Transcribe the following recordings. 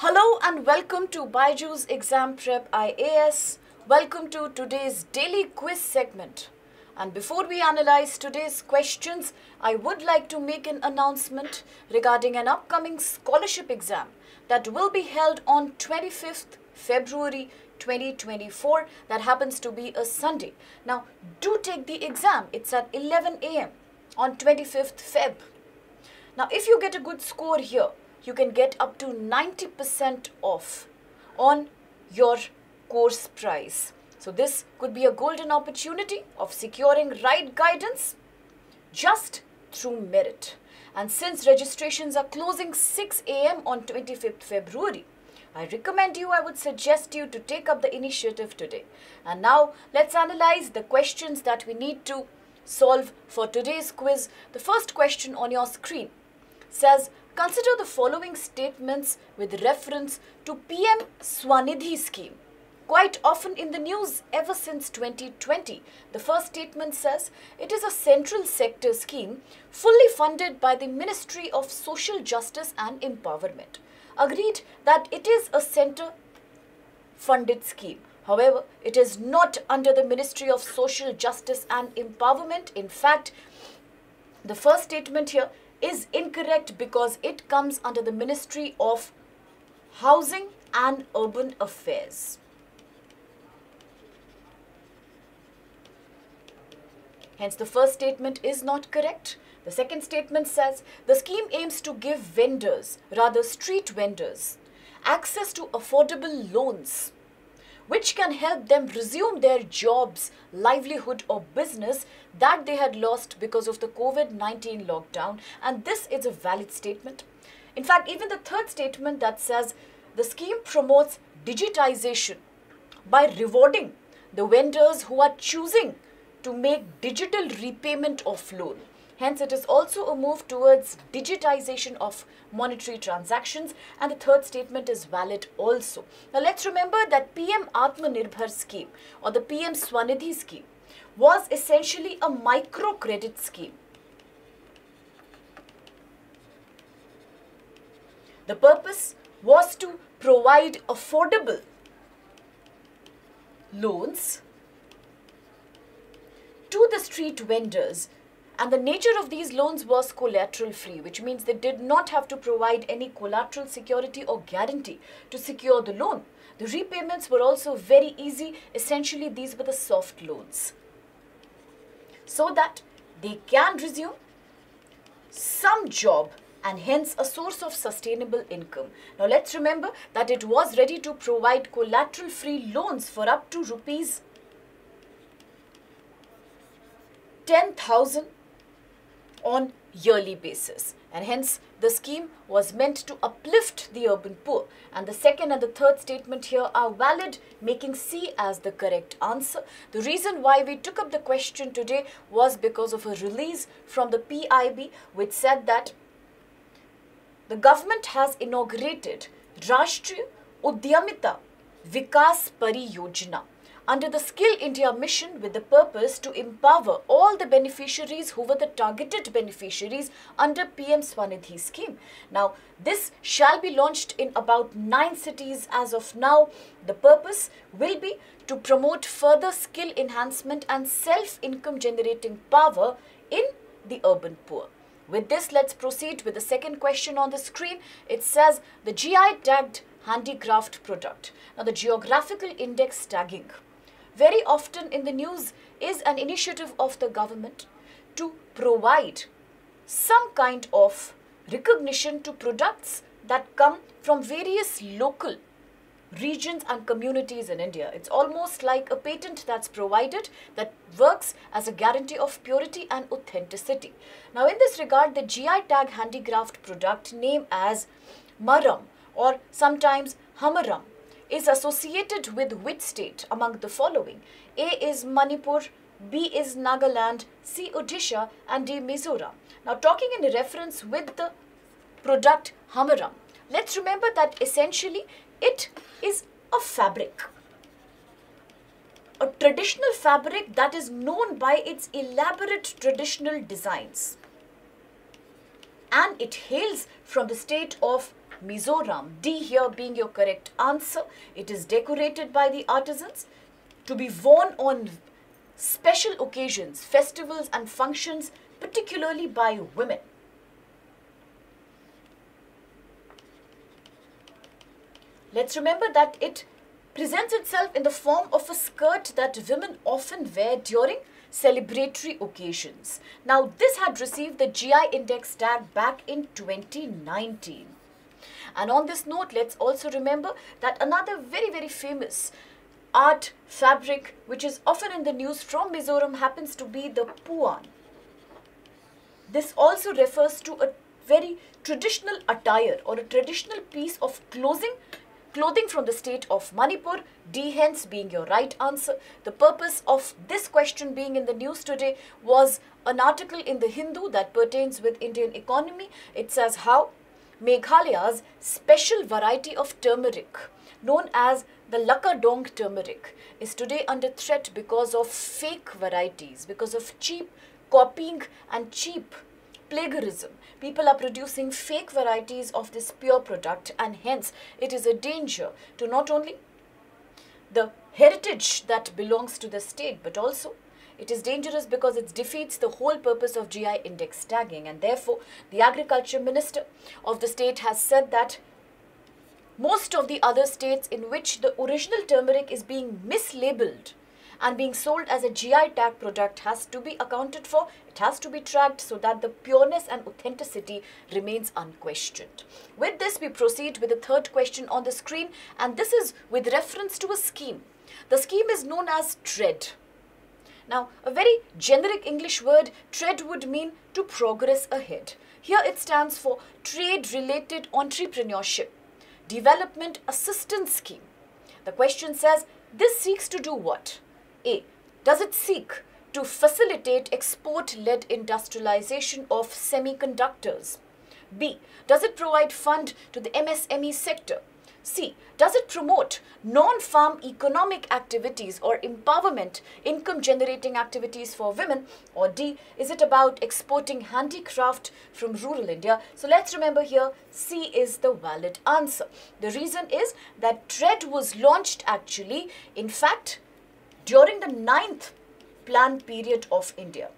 Hello and welcome to BYJU'S Exam Prep IAS. Welcome to today's daily quiz segment. And before we analyze today's questions, I would like to make an announcement regarding an upcoming scholarship exam that will be held on 25th February 2024. That happens to be a Sunday. Now, do take the exam. It's at 11 a.m. on 25th Feb. Now, if you get a good score here, you can get up to 90% off on your course price. So this could be a golden opportunity of securing right guidance just through merit. And since registrations are closing 6 a.m. on 25th February, I would suggest you to take up the initiative today. And now let's analyze the questions that we need to solve for today's quiz. The first question on your screen says, consider the following statements with reference to PM-SVANidhi scheme. Quite often in the news ever since 2020, the first statement says it is a central sector scheme fully funded by the Ministry of Social Justice and Empowerment. Agreed that it is a center funded scheme. However, it is not under the Ministry of Social Justice and Empowerment. In fact, the first statement here is incorrect because it comes under the Ministry of Housing and Urban Affairs. Hence, the first statement is not correct. The second statement says the scheme aims to give vendors, rather street vendors, access to affordable loans which can help them resume their jobs, livelihood or business that they had lost because of the COVID-19 lockdown. And this is a valid statement. In fact, even the third statement that says the scheme promotes digitization by rewarding the vendors who are choosing to make digital repayment of loan. Hence, it is also a move towards digitization of monetary transactions, and the third statement is valid also. Now, let's remember that PM-Atmanirbhar scheme or the PM-SVANidhi scheme was essentially a microcredit scheme. The purpose was to provide affordable loans to the street vendors. And the nature of these loans was collateral free, which means they did not have to provide any collateral security or guarantee to secure the loan. The repayments were also very easy. Essentially, these were the soft loans, so that they can resume some job and hence a source of sustainable income. Now, let's remember that it was ready to provide collateral free loans for up to rupees 10,000 on yearly basis, and hence the scheme was meant to uplift the urban poor. And the second and the third statement here are valid, making C as the correct answer. The reason why we took up the question today was because of a release from the PIB which said that the government has inaugurated Rashtriya Udyamita Vikas Pariyojana under the Skill India mission with the purpose to empower all the beneficiaries who were the targeted beneficiaries under PM-SVANidhi scheme. Now, this shall be launched in about 9 cities as of now. The purpose will be to promote further skill enhancement and self-income generating power in the urban poor. With this, let's proceed with the second question on the screen. It says the GI tagged handicraft product. Now, the geographical index tagging, very often in the news, is an initiative of the government to provide some kind of recognition to products that come from various local regions and communities in India. It's almost like a patent that's provided that works as a guarantee of purity and authenticity. Now, in this regard, the GI tag handicraft product named as Hmaram or sometimes Hmaram is associated with which state among the following? A is Manipur, B is Nagaland, C Odisha and D Mizoram. Now, talking in reference with the product Hmaram, let's remember that essentially it is a fabric, a traditional fabric that is known by its elaborate traditional designs, and it hails from the state of Mizoram. D here being your correct answer. It is decorated by the artisans to be worn on special occasions, festivals and functions, particularly by women. Let's remember that it presents itself in the form of a skirt that women often wear during celebratory occasions. Now, this had received the GI index tag back in 2019. And on this note, let's also remember that another very, very famous art fabric which is often in the news from Mizoram happens to be the puan. This also refers to a very traditional attire or a traditional piece of clothing from the state of Manipur. D hence being your right answer. The purpose of this question being in the news today was an article in the Hindu that pertains with Indian economy. It says how Meghalaya's special variety of turmeric, known as the Lakadong turmeric, is today under threat because of fake varieties, because of cheap copying and cheap plagiarism. People are producing fake varieties of this pure product, and hence it is a danger to not only the heritage that belongs to the state, but also it is dangerous because it defeats the whole purpose of GI index tagging. And therefore, the Agriculture Minister of the state has said that most of the other states in which the original turmeric is being mislabeled and being sold as a GI tag product has to be accounted for. It has to be tracked so that the pureness and authenticity remains unquestioned. With this, we proceed with the third question on the screen, and this is with reference to a scheme. The scheme is known as TREAD. Now, a very generic English word, TREAD would mean to progress ahead. Here it stands for Trade-Related Entrepreneurship Development Assistance Scheme. The question says, this seeks to do what? A. Does it seek to facilitate export-led industrialization of semiconductors? B. Does it provide fund to the MSME sector? C. Does it promote non-farm economic activities or empowerment, income-generating activities for women? Or D. Is it about exporting handicraft from rural India? So let's remember here, C is the valid answer. The reason is that TREAD was launched actually, in fact, during the 9th plan period of India.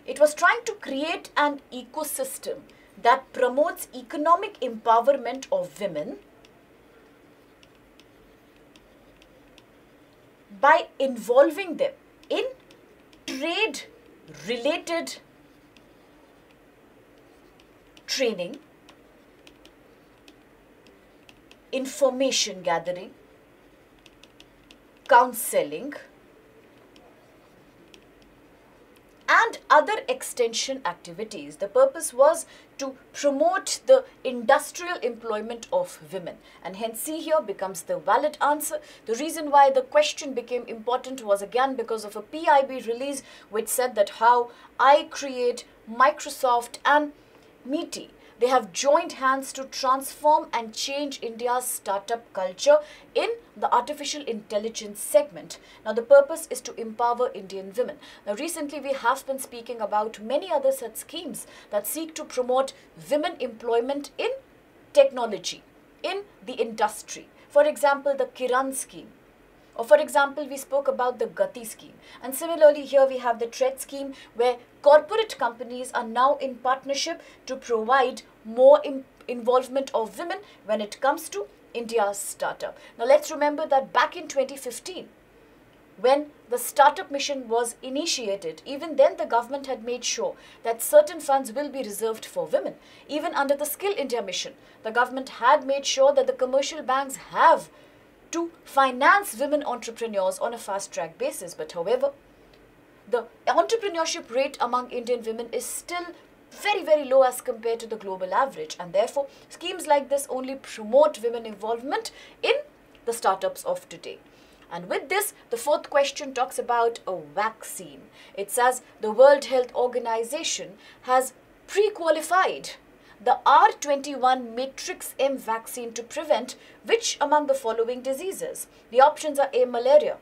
It was trying to create an ecosystem that promotes economic empowerment of women by involving them in trade-related training, information gathering, counseling, and other extension activities. The purpose was to promote the industrial employment of women, and hence C here becomes the valid answer. The reason why the question became important was again because of a PIB release which said that how iCreate, Microsoft and MITI, they have joined hands to transform and change India's startup culture in the artificial intelligence segment. Now, the purpose is to empower Indian women. Now, recently we have been speaking about many other such schemes that seek to promote women employment in technology, in the industry. For example, the Kiran scheme. Or for example, we spoke about the Gati scheme. And similarly, here we have the TREAD scheme where corporate companies are now in partnership to provide more involvement of women when it comes to India's startup. Now, let's remember that back in 2015, when the startup mission was initiated, even then the government had made sure that certain funds will be reserved for women. Even under the Skill India mission, the government had made sure that the commercial banks have to finance women entrepreneurs on a fast-track basis. But however, the entrepreneurship rate among Indian women is still very, very low as compared to the global average. And therefore, schemes like this only promote women involvement in the startups of today. And with this, the fourth question talks about a vaccine. It says the World Health Organization has pre-qualified the R21 Matrix M vaccine to prevent which among the following diseases? The options are A. Malaria,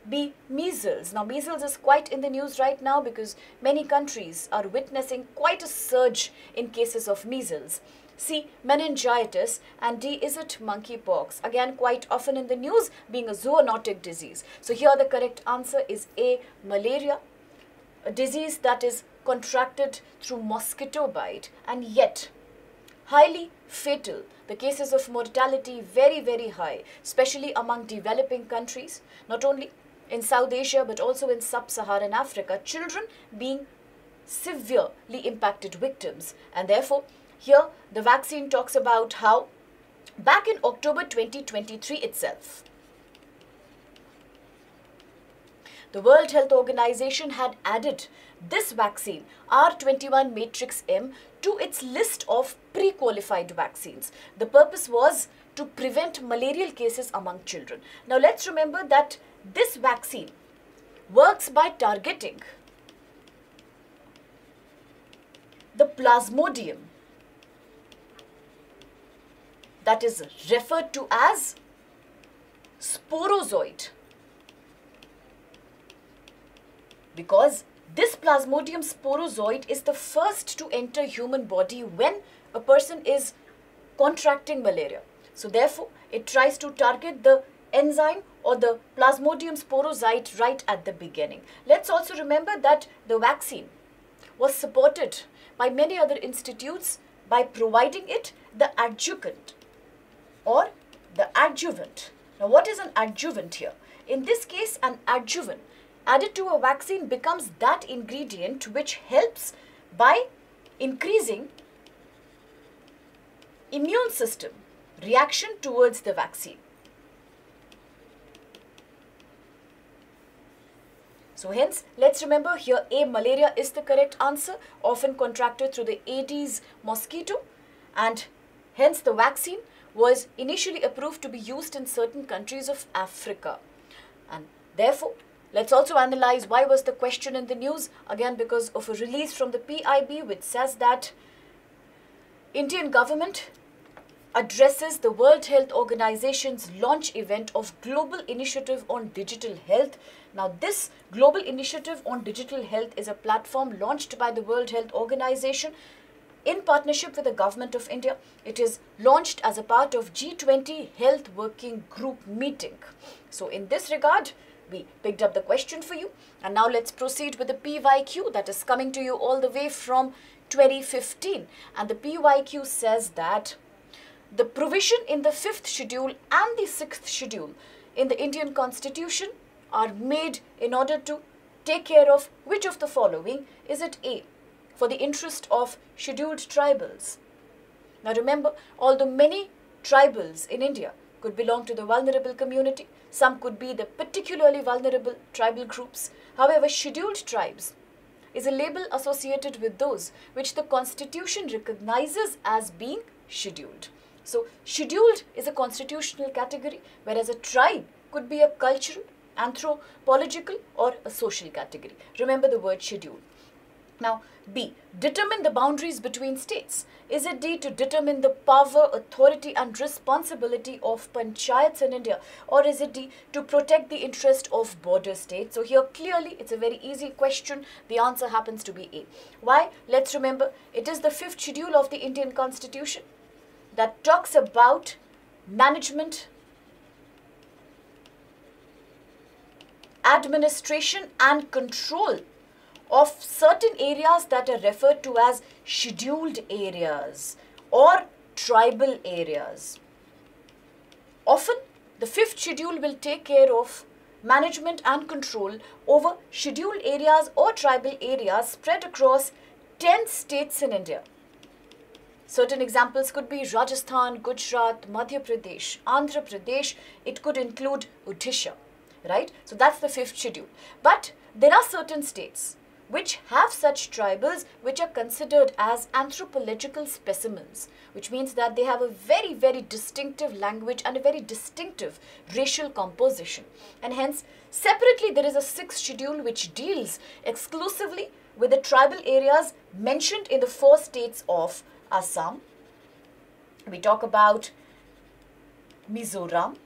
B. Measles. Now, measles is quite in the news right now because many countries are witnessing quite a surge in cases of measles. C. Meningitis. And D. Is it monkeypox? Again, quite often in the news, being a zoonotic disease. So here the correct answer is A. Malaria, a disease that is contracted through mosquito bite and yet highly fatal. The cases of mortality very, very high, especially among developing countries, not only in South Asia but also in sub-Saharan Africa, children being severely impacted victims. And therefore, here the vaccine talks about how back in October 2023 itself, the World Health Organization had added this vaccine, R21 Matrix M, to its list of pre-qualified vaccines. The purpose was to prevent malarial cases among children. Now let's remember that this vaccine works by targeting the plasmodium, that is referred to as sporozoid, because this plasmodium sporozoid is the first to enter human body when a person is contracting malaria. So therefore, it tries to target the enzyme or the plasmodium sporozoid right at the beginning. Let's also remember that the vaccine was supported by many other institutes by providing it the adjuvant or the adjuvant. Now, what is an adjuvant here? In this case, an adjuvant added to a vaccine becomes that ingredient which helps by increasing immune system reaction towards the vaccine. So hence, let's remember here A. Malaria is the correct answer, often contracted through the Aedes mosquito, and hence the vaccine was initially approved to be used in certain countries of Africa. And therefore, let's also analyze why was the question in the news. Again, because of a release from the PIB which says that Indian government addresses the World Health Organization's launch event of Global Initiative on Digital Health. Now, this Global Initiative on Digital Health is a platform launched by the World Health Organization in partnership with the Government of India. It is launched as a part of G20 Health Working Group meeting. So, in this regard, we picked up the question for you. And now let's proceed with the PYQ that is coming to you all the way from 2015. And the PYQ says that the provision in the 5th schedule and the 6th schedule in the Indian Constitution are made in order to take care of which of the following? Is it A, for the interest of scheduled tribals? Now remember, although many tribals in India could belong to the vulnerable community, some could be the particularly vulnerable tribal groups. However, scheduled tribes is a label associated with those which the Constitution recognizes as being scheduled. So, scheduled is a constitutional category, whereas a tribe could be a cultural, anthropological or a social category. Remember the word schedule. Now, B, determine the boundaries between states. Is it D, to determine the power, authority and responsibility of panchayats in India? Or is it D, to protect the interest of border states? So here clearly it's a very easy question. The answer happens to be A. Why? Let's remember, it is the 5th schedule of the Indian Constitution that talks about management, administration and control of certain areas that are referred to as scheduled areas or tribal areas. Often, the 5th schedule will take care of management and control over scheduled areas or tribal areas spread across 10 states in India. Certain examples could be Rajasthan, Gujarat, Madhya Pradesh, Andhra Pradesh. It could include Odisha, right? So that's the 5th schedule. But there are certain states which have such tribals which are considered as anthropological specimens, which means that they have a very, very distinctive language and a very distinctive racial composition. And hence, separately, there is a 6th schedule which deals exclusively with the tribal areas mentioned in the 4 states of Assam. We talk about Mizoram.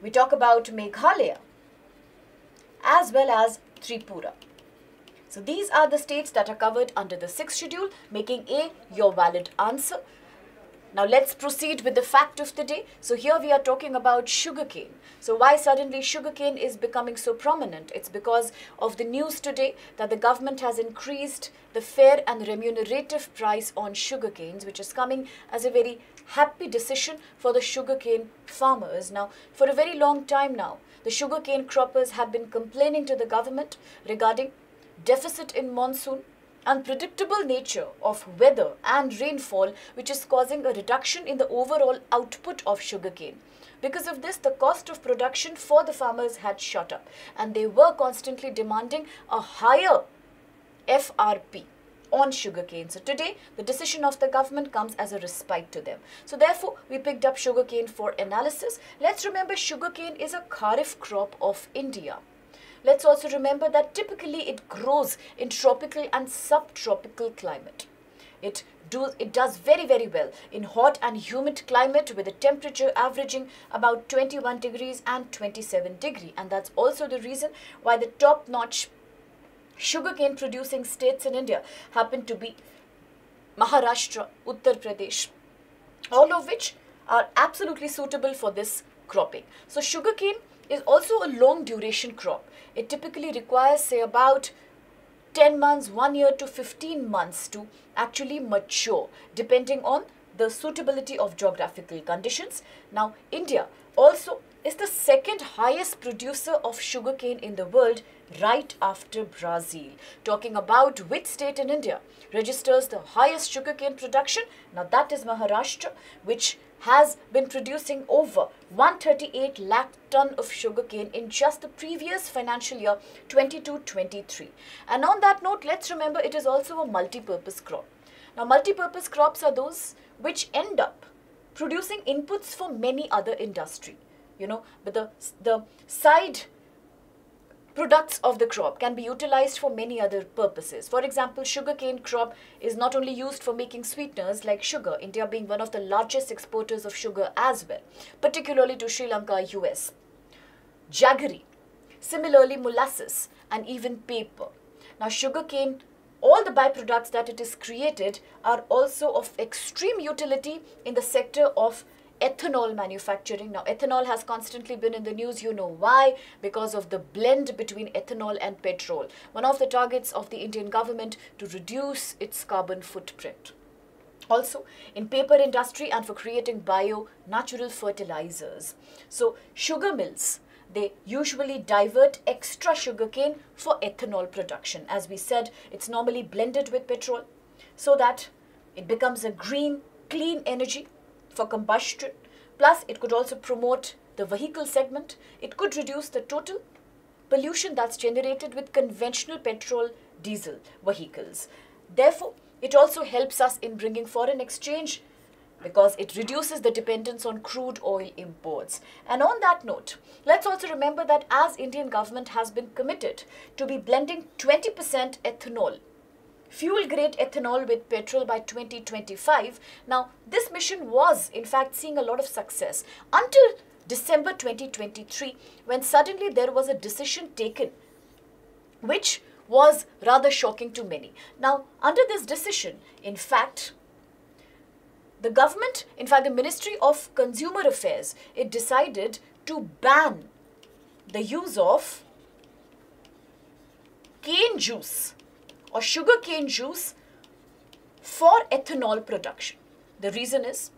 We talk about Meghalaya. as well as Tripura. So these are the states that are covered under the 6th schedule, making A your valid answer. Now let's proceed with the fact of the day. So here we are talking about sugarcane. So why suddenly sugarcane is becoming so prominent? It's because of the news today that the government has increased the fair and remunerative price on sugarcanes, which is coming as a very happy decision for the sugarcane farmers. Now, for a very long time now, the sugarcane croppers have been complaining to the government regarding deficit in monsoon, unpredictable nature of weather and rainfall, which is causing a reduction in the overall output of sugarcane. Because of this, the cost of production for the farmers had shot up, and they were constantly demanding a higher FRP on sugarcane. So today, the decision of the government comes as a respite to them. So therefore, we picked up sugarcane for analysis. Let's remember sugarcane is a kharif crop of India. Let's also remember that typically it grows in tropical and subtropical climate. It does very, very well in hot and humid climate with a temperature averaging about 21 degrees and 27 degrees. And that's also the reason why the top-notch sugarcane producing states in India happen to be Maharashtra, Uttar Pradesh, all of which are absolutely suitable for this cropping. So sugarcane is also a long duration crop. It typically requires, say, about 10 months, 1 year to 15 months to actually mature, depending on the suitability of geographical conditions. Now, India also is the second highest producer of sugarcane in the world, right after Brazil. Talking about which state in India registers the highest sugarcane production, now that is Maharashtra, which has been producing over 138 lakh ton of sugarcane in just the previous financial year 22-23. And on that note, let's remember it is also a multi-purpose crop. Now, multi-purpose crops are those which end up producing inputs for many other industry, but the side products of the crop can be utilized for many other purposes. For example, sugarcane crop is not only used for making sweeteners like sugar, India being one of the largest exporters of sugar as well, particularly to Sri Lanka, US. Jaggery, similarly molasses and even paper. Now sugarcane, all the byproducts that it is created are also of extreme utility in the sector of ethanol manufacturing. Now, ethanol has constantly been in the news. You know why? Because of the blend between ethanol and petrol. One of the targets of the Indian government to reduce its carbon footprint. Also, in paper industry and for creating bio-natural fertilizers. So, sugar mills, they usually divert extra sugarcane for ethanol production. As we said, it's normally blended with petrol so that it becomes a green, clean energy for combustion. Plus, it could also promote the vehicle segment. It could reduce the total pollution that's generated with conventional petrol, diesel vehicles. Therefore, it also helps us in bringing foreign exchange because it reduces the dependence on crude oil imports. And on that note, let's also remember that as Indian government has been committed to be blending 20% ethanol, fuel-grade ethanol with petrol by 2025. Now, this mission was, in fact, seeing a lot of success until December 2023, when suddenly there was a decision taken, which was rather shocking to many. Now, under this decision, in fact, the government, in fact, the Ministry of Consumer Affairs, it decided to ban the use of cane juice or sugar cane juice for ethanol production. The reason is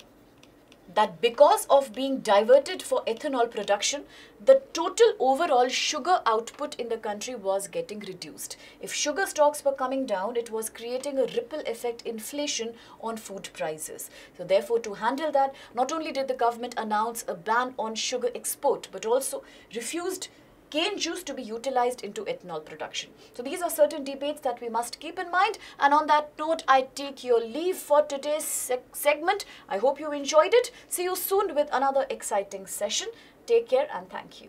that because of being diverted for ethanol production, the total overall sugar output in the country was getting reduced. If sugar stocks were coming down, it was creating a ripple effect inflation on food prices. So therefore, to handle that, not only did the government announce a ban on sugar export, but also refused cane juice to be utilized into ethanol production. So these are certain debates that we must keep in mind. And on that note, I take your leave for today's segment. I hope you enjoyed it. See you soon with another exciting session. Take care and thank you.